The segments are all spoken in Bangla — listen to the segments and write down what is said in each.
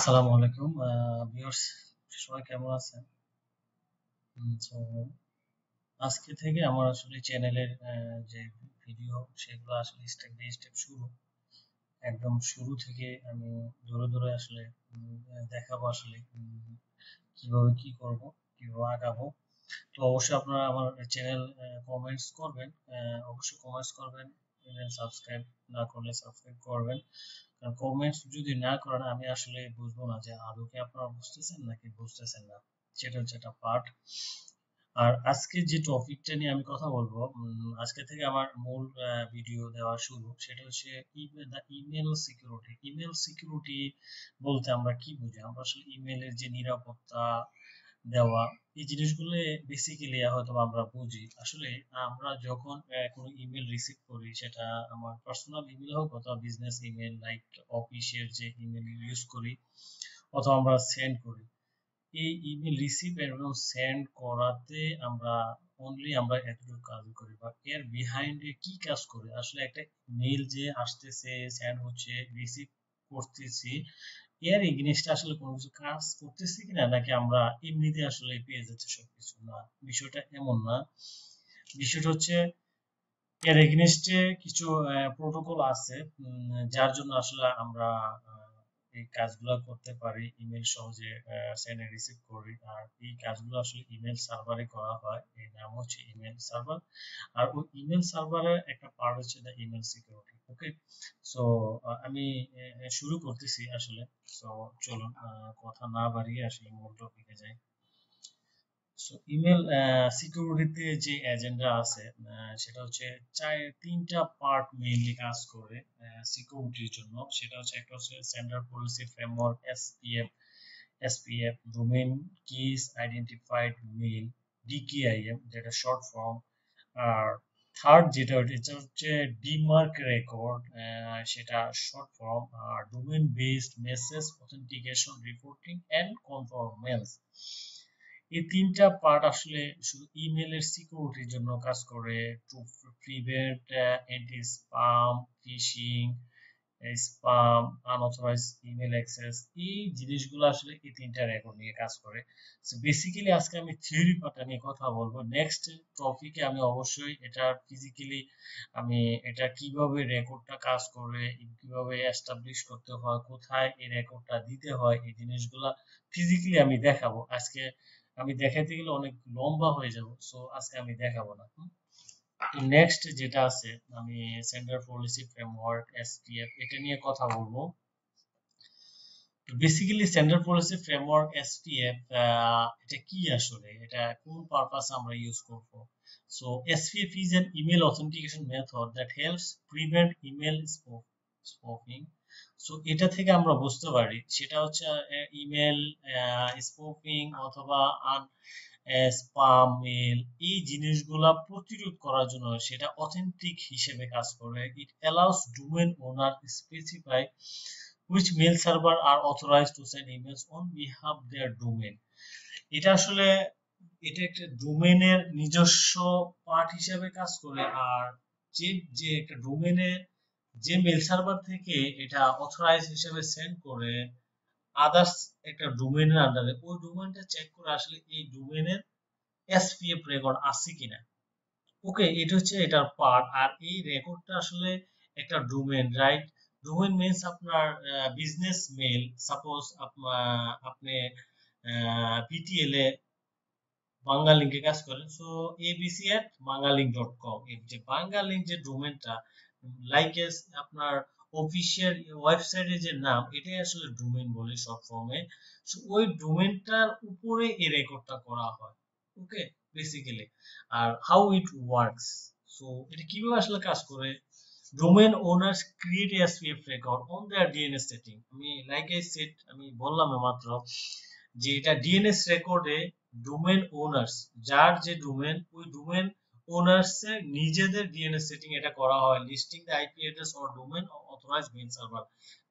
আসসালামু আলাইকুম ভিউয়ার্স, সবাই কেমন আছেন? তো আজকে থেকে আমার আসলে চ্যানেলের যে ভিডিও সেগুলো আসলে স্টেপ বাই স্টেপ শুরু, একদম শুরু থেকে আমি ধরে ধরে আসলে দেখাবো আসলে কিভাবে কি করব, কিভাবে আগাবো। তো অবশ্যই আপনারা আমার চ্যানেল কমেন্টস করবেন, অবশ্যই কমেন্টস করবেন, সাবস্ক্রাইব না করলে সাবস্ক্রাইব করবেন। কারণ কমেন্টস যদি না করেন আমি আসলে বুঝবো না যে আদৌ কি আপনারা বুঝতেছেন নাকি বুঝতেছেন না। সেটা হচ্ছে একটা পার্ট। আর আজকে যে টপিকটা নিয়ে আমি কথা বলবো, আজকে থেকে আমার মূল ভিডিও দেওয়া শুরু, সেটা হচ্ছে ইমেল সিকিউরিটি। ইমেল সিকিউরিটি বলতে আমরা কি বুঝি? আমরা আসলে ইমেলের যে নিরাপত্তা দেওয়া, এই জিনিসগুলো বেসিক্যালি হয়তো আমরা বুঝি। আসলে আমরা যখন কোনো ইমেল রিসিভ করি, সেটা আমার পার্সোনাল ইমেল হোক অথবা বিজনেস ইমেল, লাইক অফিসের যে ইমেল ইউজ করি অথবা আমরা সেন্ড করি, এই ইমেল রিসিভ এবং সেন্ড করাতে আমরা আমরা এতটুকু কাজ করি, বা এর বিহাইন্ডে কি কাজ করে আসলে একটা মেইল যে আসতেছে, সেন্ড হচ্ছে, রিসিভ করতেছি, এর এগেইনস্টে আসলে কোনো কিছু কাজ করতেছি কিনা, নাকি আমরা এমনিতে আসলে পেয়ে যাচ্ছে সবকিছু। না, বিষয়টা এমন না। বিষয়টা হচ্ছে এর এগেইনস্টে কিছু প্রোটোকল আছে, যার জন্য আসলে আমরা এই কাজগুলো করতে পারি, ইমেল সহজে সেন্ড রিসিভ করি। আর এই কাজগুলো আসলে ইমেল সার্ভারে করা হয়, এর নাম হচ্ছে ইমেল সার্ভার। আর ওই ইমেল সার্ভারের একটা পার্ট হচ্ছে the email security. Okay, so আমি শুরু করতেছি আসলে। সো চলুন, কথা না বাড়িয়ে আসলে মূল টপিকে যাই। সো ইমেল সিকিউরিটিতে যে এজেন্ডা আছে, সেটা হচ্ছে তিনটা পার্ট মেইনলি কাজ করে সিকিউরিটির জন্য। সেটা হচ্ছে, একটা হচ্ছে sender policy framework, SPF, domain keys identified mail, DKIM, যেটা শর্ট ফর্ম। আর থার্ড যেটা এটা হচ্ছে ডিমার্ক রেকর্ড, সেটা শর্ট ফর্ম। আর domain based message authentication reporting and control mails. এই তিনটা পার্ট আসলে শুধু ইমেলের সিকিউরিটির জন্য কাজ করে, to prevent anti spam, phishing, spam, unauthorised email access. এই জিনিসগুলো আসলে এই তিনটা রেকর্ড নিয়ে কাজ করে। সো বেসিক্যালি আজকে আমি থিওরি পার্টটা নিয়ে কথা বলবো। নেক্সট টপিকে আমি অবশ্যই এটা ফিজিক্যালি আমি এটা কিভাবে রেকর্ডটা কাজ করে, কিভাবে এস্টাবলিশ করতে হয়, কোথায় এই রেকর্ডটা দিতে হয়, এই জিনিসগুলা ফিজিক্যালি আমি দেখাবো। আজকে আমি দেখাইতে গেলে অনেক লম্বা হয়ে যাব, সো আজকে আমি দেখাবো না। নেক্সট যেটা আছে, আমি সেন্টার পলিসি ফ্রেমওয়ার্ক, এসপিএফ, এটা নিয়ে কথা বলবো। Basically sender policy framework, SPF, এটা কি আসলে, এটা কোন পারপাস আমরা ইউজ করব? So SPF is an email authentication method that helps prevent email spoofing. So এটা থেকে আমরা বুঝতে পারি সেটা হচ্ছে ইমেল স্পফিং অথবা স্পাম মেল, এই জিনিসগুলা প্রতিরোধ করার জন্য সেটা অথেন্টিক হিসেবে কাজ করে। It allows domain owner specify which mail server are authorized to send emails on behalf their domain. এটা আসলে এটা একটা ডোমেইনের নিজস্ব পার্ট হিসেবে কাজ করে। আর যে যে একটা ডোমেইনে যে মেল সার্ভার থেকে এটা অথরাইজ হিসেবে সেন্ড করে আদার্স একটা ডোমেইনের আন্ডারে, ওই ডোমেইনটা চেক করে আসলে এই ডোমেইনের এসপিএফ রেকর্ড আছে কিনা। ওকে, এটা হচ্ছে এটার পার্ট। আর এই রেকর্ডটা আসলে একটা ডোমেইন, রাইট? ডোমেইন মিন্স আপনার বিজনেস মেইল। সাপোজ আপনি পিটিএল এ বাঙ্গালিঙ্কে কাজ করেন, সো abc@bangalink.com, এই যে বাঙ্গালিঙ্ক যে ডোমেইনটা, লাইক আপনার অফিসিয়াল ওয়েবসাইটের যে নাম, এটাই আসলে ডোমেইন বলে সব ফর্মে। সো ওই ডোমেইনটার উপরে এই রেকর্ডটা করা হয়। Okay, basically. আর হাউ ইট ওয়ার্কস, সো এটা কিভাবে আসলে কাজ করে? Domain owners create SPF record on their DNS setting. আমি লাইক আই সেড, আমি বললাম মাত্র যে এটা ডিএনএস রেকর্ডে ডোমেইন ওনার্স, যার যে ডোমেইন, ওই ডোমেইন ওনার্স এর নিজেদের ডিএনএস সেটিং এটা করা হয়, listing the IP address or domain authorised mail server.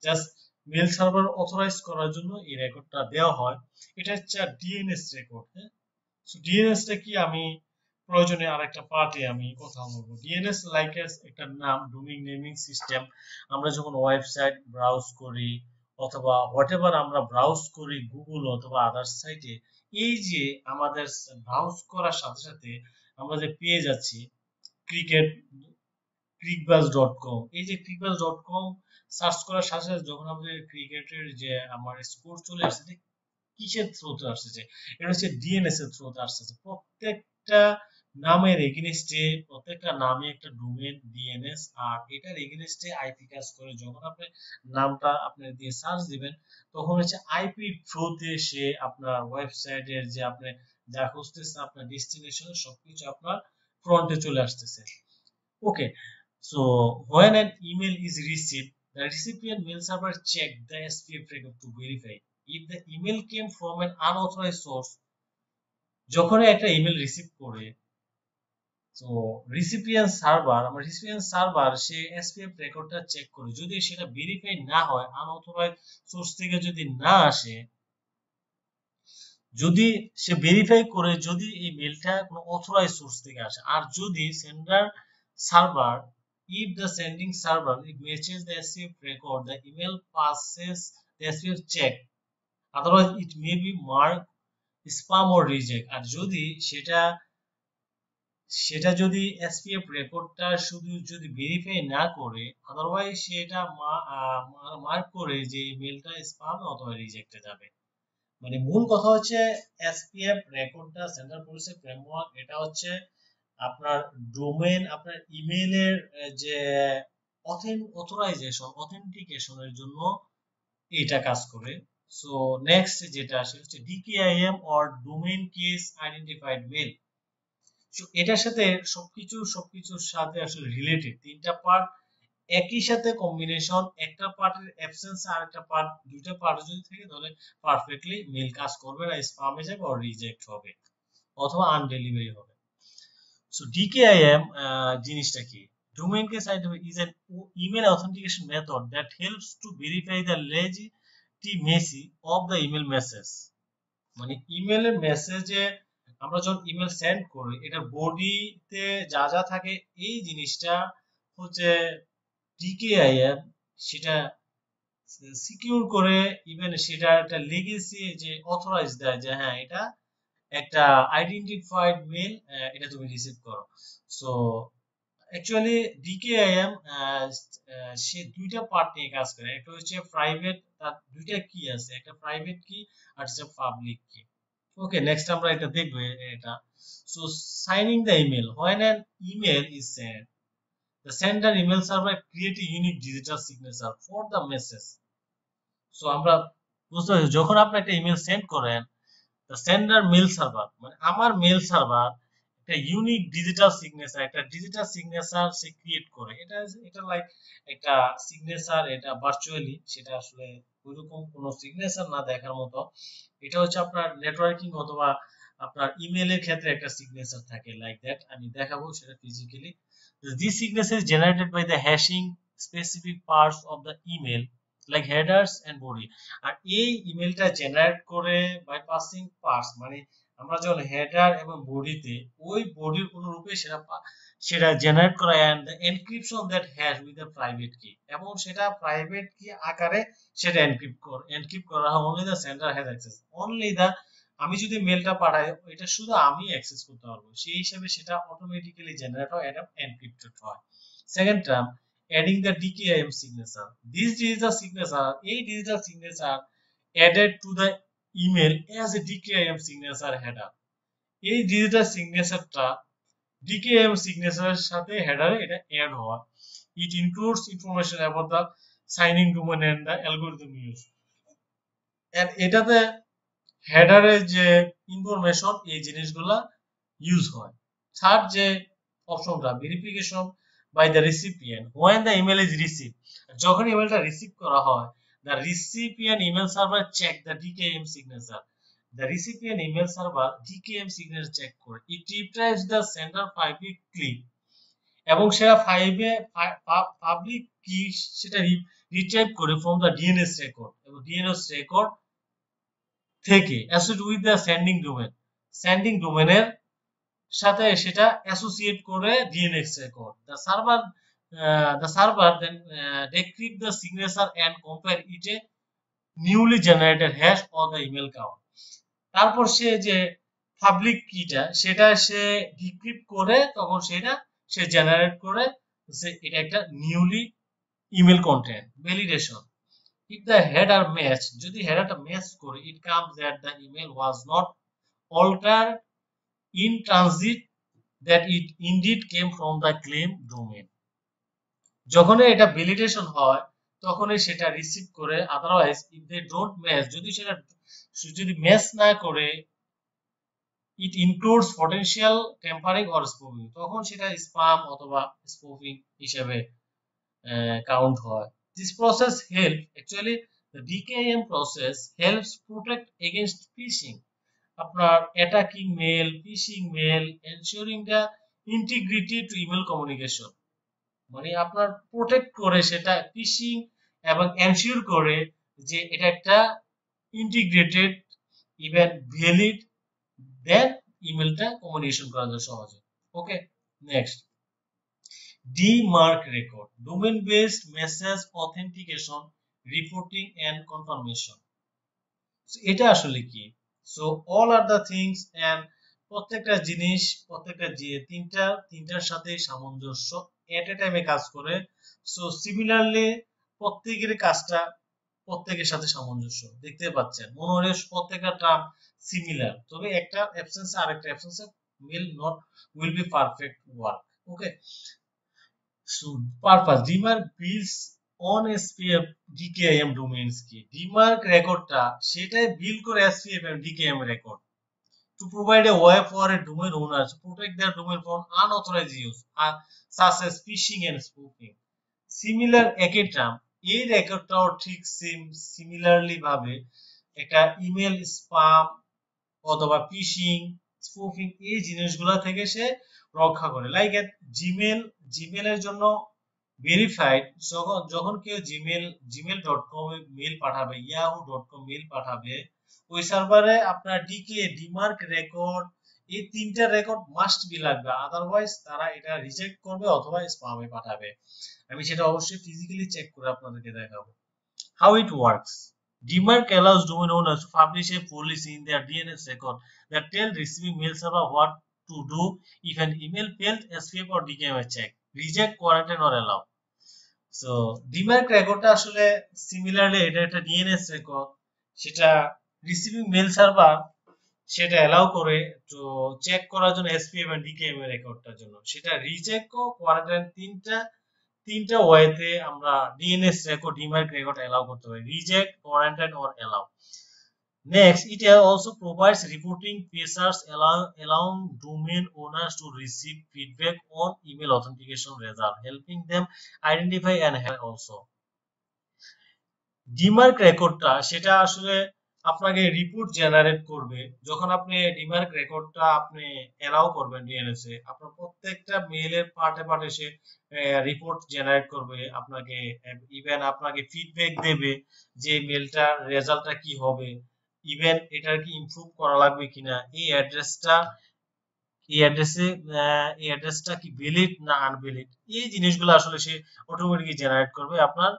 Just mail server authorise করার জন্য এই রেকর্ডটা দেওয়া হয়। এটা হচ্ছে ডিএনএস রেকর্ড। হ্যাঁ, সো ডিএনএস টা কি, আমি প্রয়োজনে আরেকটা পার্টে আমি কথা বলবো। ডিএনএস লাইক একটা নাম, ডোমেইন নেমিং সিস্টেম। আমরা যখন ওয়েবসাইট ব্রাউজ করি অথবা হোয়াটএভার আমরা ব্রাউজ করি গুগল অথবা আদার সাইটে, এই যে আমাদের ব্রাউজ করার সাথে সাথে আমরা যে পেয়ে যাচ্ছি ক্রিকেট crickbuzz.com, এই যে crickbuzz.com সার্চ করার সাথে সাথে যখন আমাদের ক্রিকেটের যে আমার স্কোর চলে আসছে, কিসের থ্রুতে আসছে, এটা হচ্ছে ডিএনএস এর থ্রুতে আসছে। প্রত্যেকটা নামের এগেইনস্টে, প্রত্যেকটা নামে একটা ডোমেইন ডিএনএস, আর এটার এগেইনস্টে আইপি কাজ করে। যখন আপনি নামটা আপনি দিয়ে সার্চ দিবেন, তখন হচ্ছে আইপি থ্রুতে সে আপনার ওয়েবসাইটের যে আপনি যা খুঁজতেছেন, আপনার ডেস্টিনেশন সবকিছু আপনার ফ্রন্টে চলে আসতেছে। ওকে, so when an email is received, the recipient mail server check the SPF record to verify if the email came from an unauthorized source. যখন একটা ইমেল রিসিভ করে, তো রিসিপিয়েন্ট সার্ভার সে এসপিএফ রেকর্ডটা চেক করে, যদি সেটা ভেরিফাই না হয়, আনঅথরাইজড সোর্স থেকে যদি না আসে, যদি সে ভেরিফাই করে যদি এই মেলটা কোনো অথরাইজড সোর্স থেকে আসে, আর যদি sender server, if the sending server matches the SPF record, the email passes the SPF check, otherwise it may be marked spam or reject। আর যদি সেটা যদি এসপিএফ রেকর্ডটা শুধু যদি ভেরিফাই না করে, আদারওয়াইজ সেটা মার্ক করে যে মেলটা স্প্যাম অথবা রিজেক্টে যাবে। মানে মূল কথা হচ্ছে এসপিএফ রেকর্ডটা, সেন্ট্রাল পুলিশের ফ্রেমওয়ার্ক, এটা হচ্ছে আপনার ডোমেইন, আপনার ইমেইলের যে অথেন্টিকেশনের জন্য এটা কাজ করে। সো নেক্সট যেটা আসে হচ্ছে DKIM or domain keys identified mail. এটার সাথে সবকিছুর সাথে আসলে রিলেটেড তিনটা পার্ট একই সাথে কম্বিনেশন, একটা পার্টের অ্যাবসেন্স আর একটা পার্ট, দুইটা পার্ট যদি থাকে তাহলে পারফেক্টলি মেল কাজ করবে না, স্প্যামে যাবে আর রিজেক্ট হবে অথবা আনডেলিভারি হবে। সো ডিকেআইএম জিনিসটা কি? Domain case identifier is an email authentication method that helps to verify the legitimacy of the email message. মানে ইমেলের মেসেজে আমরা যখন ইমেল সেন্ড করি, এটা বডিতে যা যা থাকে এই জিনিসটা হচ্ছে ডিকেআইএম সেটা সিকিউর করে, ইভেন সেটা একটা লেগেসি যে অথরাইজ দেয় যে হ্যাঁ এটা একটা আইডেন্টিফাইড মেল, এটা তুমি রিসিভ করো। সো অ্যাকচুয়ালি ডিকেআইএম সে দুইটা পার্ট নিয়ে কাজ করে, একটা হচ্ছে প্রাইভেট, তার দুইটা কি আছে, একটা প্রাইভেট কি আর হচ্ছে পাবলিক কি। ওকে, নেক্সট আমরা এটা দেখব এটা। So signing the email, when an email is sent, the sender email server create a unique digital signature for the message. So আমরা বুঝতে পারছি, যখন আপনি একটা ইমেল সেন্ড করেন, the sender mail server মানে আমার মেল সার্ভার একটা ইউনিক ডিজিটাল সিগনেচার সে ক্রিয়েট করে। এটা লাইক একটা সিগনেচার, এটা ভার্চুয়ালি, সেটা আসলে ওইরকম কোনো সিগনেচার না দেখার মতো। এটা হচ্ছে আপনার নেটওয়ার্কিং অথবা আপনার ইমেলের ক্ষেত্রে একটা সিগনেচার থাকে লাইক দ্যাট, আমি দেখাবো সেটা physically. This signature is generated by the hashing specific parts of the email like headers and body। আর এই ইমেলটা জেনারেট করে বাই পাসিং পার্টস, মানে আমরা যখন হেডার এবং বডিতে ওই বডির অনুরূপে সেটা জেনারেট করা, and the encryption that hash with the private key, এবং সেটা প্রাইভেট কি আকারে সেটা এনক্রিপ্ট করা হয়। Only the sender has access, only the, আমি যদি মেলটা পাঠাই এটা শুধু আমি অ্যাক্সেস করতে পারবো, সেই হিসাবে সেটা অটোমেটিক্যালি জেনারেট হয়, এটা এনক্রিপ্টেড হয়। Second term, adding the DKIM signature. This digital signature, a digital signature added to the email as a DKIM signature header. এই ডিজিটাল সিগনেচারটা DKIM সিগনেচারের সাথে হেডারে এটা অ্যাড হওয়া। It includes information about the signing domain and the algorithm used. And এটাতে হেডারে যে ইনফরমেশন এই জিনিসগুলা ইউজ হয়। থার্ড যে অপশনটা, verification by the recipient when the email is received, যখন ইমেলটা রিসিভ করা হয়, the recipient email server check the DKIM signature, the recipient email server DKIM signature check করে, it retrieves the sender public key, এবং সেটা পাবলিক কি সেটা রিট্রাইভ করে from the DNS record, এবং DNS record থেকে associated with the sending domain এর সাথে সেটা অ্যাসোসিয়েট করে DNS record. The server then decrypt the signature and compare it newly generated hash or the email count. তারপর সে যে পাবলিক কিটা সেটা সে ডিক্রিপ্ট করে তখন সেটা সে জেনারেট করে এটা একটা newly email content validation. If the header match, যদি হেডারটা ম্যাচ করে, it comes that the email was not altered in transit, that it indeed came from the claim domain. যখনই এটা ভ্যালিডেশন হয় তখনই সেটা রিসিভ করে, otherwise if they don't match, যদি ম্যাচ না করে, it includes potential tampering or spoofing, তখন সেটা স্পাম অথবা স্পুফিং হিসেবে কাউন্ট হয়। This process helps actually, the DKIM process helps protect against phishing, আপনার attacking mail, phishing mail, ensuring the integrity to email communication, মানে আপনার প্রোটেক্ট করে সেটা ফিশিং এবং এনশিওর করে যে এটা একটা ইন্টিগ্রেটেড ইভেন ভ্যালিড, দেন ইমেলটা কমিউনিকেশন করা যায় সহজে। ওকে, next DMARC record, domain based message authentication, reporting and confirmation. So এটা আসলে কি? So all are the things, and প্রত্যেকটা জিনিস প্রত্যেকটা তিনটার সাথে সামঞ্জস্য এট এ টাইমে কাজ করে। সো সিমিলারলি প্রত্যেকের কাজটা প্রত্যেকের সাথে সামঞ্জস্য দেখতে পাচ্ছেন, মনে হয় প্রত্যেকটা টার্ম সিমিলার, তবে একটা অ্যাবসেন্স আরেকটা অ্যাবসেন্সে will be perfect work. Okay, so purpose DMARC builds on SPF DKIM domains কি DMARC রেকর্ডটা সেটাই বিল করে SPF এবং DKIM record to provide a way for a domain owner to protect their domain from unauthorized use such as phishing and spoofing. Similar একই টার্ম, এই রেকর্ডটাও ঠিক সিমিলারলি ভাবে একটা ইমেল স্প্যাম অথবা ফিশিং স্পুফিং এই জিনিসগুলো থেকে সে রক্ষা করে। লাইক জিমেলের জন্য ভেরিফাইড, যখন কেউ gmail.com এ মেল পাঠাবে, yahoo.com মেল পাঠাবে, ওই সার্ভারে আপনার ডিমার্ক রেকর্ড, এই তিনটা রেকর্ড মাস্ট বি লাগবে, আদারওয়াইজ তারা এটা রিজেক্ট করবে অথবা স্প্যামে পাঠাবে। আমি সেটা অবশ্যই ফিজিক্যালি চেক করে আপনাদেরকে দেখাবো। How it works. DMARC allows domain owners to publish a policy in their DNS record that tells receiving mail server what to do if an email fails SPF or DKIM check, reject, quarantine or allow. So DMARC রেকর্ডটা আসলে সিমিলারলি এটা একটা DNS রেকর্ড, সেটা রিসিভিং মেল সার্ভার সেটা অ্যালাউ করে তো চেক করার জন্য SPF এবং DKIM এর রেকর্ডটার জন্য, সেটা রিজেক্ট ও কোয়ারেন্টাইন তিনটা ওয়েতে আমরা DNS record DMARC record allow করতে পারি, reject, quarantine or allow. Next, it also provides reporting features allowing domain owners to receive feedback on email authentication result, helping them identify and help also. DMARC রেকর্ডটা সেটা আসলে আপনাকে রিপোর্ট জেনারেট করবে, যখন আপনি DMARC রেকর্ডটা আপনি অ্যালাউ করবেন DNS এ, আপনার প্রত্যেকটা মেইলের পার্টে সে রিপোর্ট জেনারেট করবে, আপনাকে ইভেন আপনাকে ফিডব্যাক দেবে যে মেলটার রেজাল্টটা কি হবে, ইভেন এটার কি ইমপ্রুভ করা লাগবে কিনা, এই অ্যাড্রেসটা কি ভ্যালিড না আনভ্যালিড, এই জিনিসগুলো আসলে সে অটোমেটিকলি জেনারেট করবে আপনার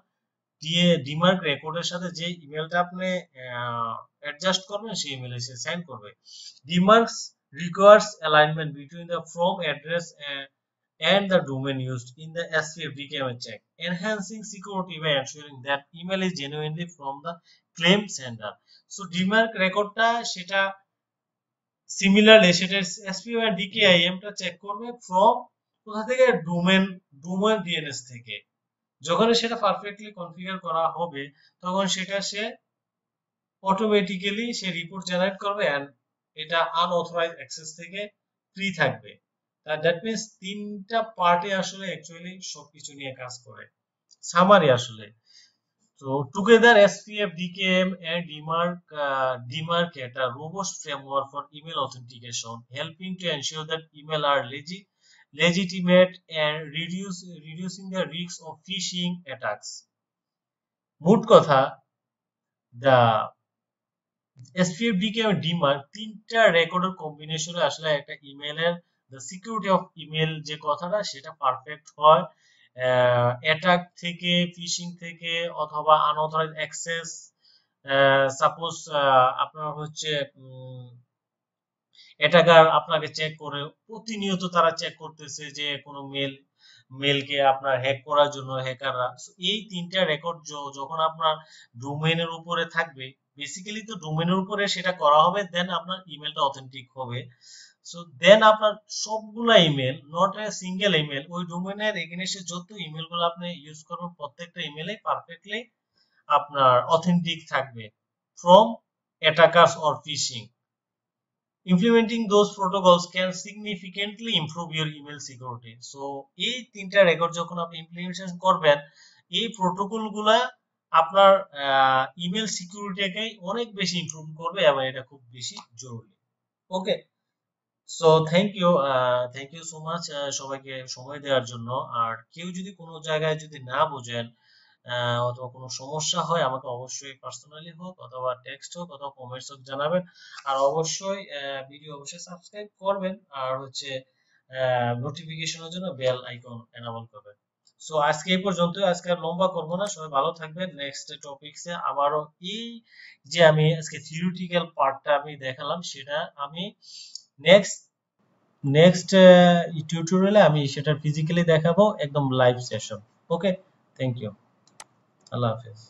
DMARC রেকর্ডের সাথে যে ইমেলটা আপনি অ্যাডজাস্ট করবেন সেই ইমেলে সে সেন্ড করবে। DMARC requires alignment between the from address and the domain used in the SPF DKIM check, enhancing security by ensuring that email is genuinely from the claim sender. So DMARC রেকর্ডটা সেটা সিমিলারলি সেটা SPF and DKIM টা চেক করবে ফ্রম কোথা থেকে, ডোমেন DNS থেকে। যখন সেটা পারফেক্টলি কনফিগার করা হবে তখন সেটা সে অটোমেটিক্যালি সে রিপোর্ট জেনারেট করবে এন্ড এটা আনঅথরাইজড অ্যাক্সেস থেকে ফ্রি থাকবে। দ্যাট মিন্স তিনটা পার্টে আসলে অ্যাকচুয়ালি সবকিছু নিয়ে কাজ করে। সামারি আসলে তো together SPF DKIM and DMARC a robust framework for email authentication, helping to ensure that email are legitimate and reducing the risk of phishing attacks. মোট কথা, the SPF DKIM and DMARC তিনটা রেকর্ডের কম্বিনেশনে আসলে একটা ইমেলের the security of email যে কথাটা সেটা পারফেক্ট হয়, অ্যাটাক থেকে, ফিশিং থেকে অথবা আনঅথরাইজড অ্যাক্সেস সাপোজ আপনার হচ্ছে অ্যাটাকার আপনাকে চেক করে প্রতিনিয়ত তারা চেক করতেছে যে কোনো মেলকে আপনার হ্যাক করার জন্য হ্যাকাররা। এই তিনটা রেকর্ড যখন আপনার ডোমেইনের উপরে থাকবে, বেসিক্যালি তো ডোমেইনের উপরে সেটা করা হবে, দেন আপনার ইমেলটা অথেন্টিক হবে। সো দেন আপনার সবগুলা email, not a single email, ওই ডোমেইনের এগেইনস্টে যত ইমেলগুলো আপনি ইউজ করবেন প্রত্যেকটা ইমেলে পারফেক্টলি আপনার অথেন্টিক থাকবে from attackers or phishing. Implementing those protocols can significantly improve your email security. So এই তিনটা রেকর্ড যখন আপনি ইমপ্লিমেন্টেশন করবেন, এই প্রোটোকল গুলা আপনার ইমেল সিকিউরিটিকে অনেক বেশি ইমপ্রুভ করবে এবং এটা খুব বেশি জরুরি। Okay, so thank you so much সবাইকে সময় দেওয়ার জন্য। আর কেউ যদি কোনো জায়গায় যদি না বোঝেন অথবা কোনো সমস্যা হয়, আমাকে অবশ্যই পার্সোনালি হোক অথবা টেক্সট হোক অথবা কমেন্টস হোক জানাবেন। আর অবশ্যই ভিডিও অবশ্যই সাবস্ক্রাইব করবেন, আর হচ্ছে নোটিফিকেশনের জন্য বেল আইকন এনাবল করবেন। সো আজকে এই পর্যন্ত, আজকে আর লম্বা করবো না, সবাই ভালো থাকবেন। নেক্সট টপিকসে আবারও এই যে আমি আজকে থিওরিটিক্যাল পার্টটা আমি দেখালাম, সেটা আমি নেক্সট নেক্সট টিউটোরিয়ালে আমি সেটা ফিজিক্যালি দেখাবো, একদম live session. Okay, thank you, আল্লাহ হাফেজ।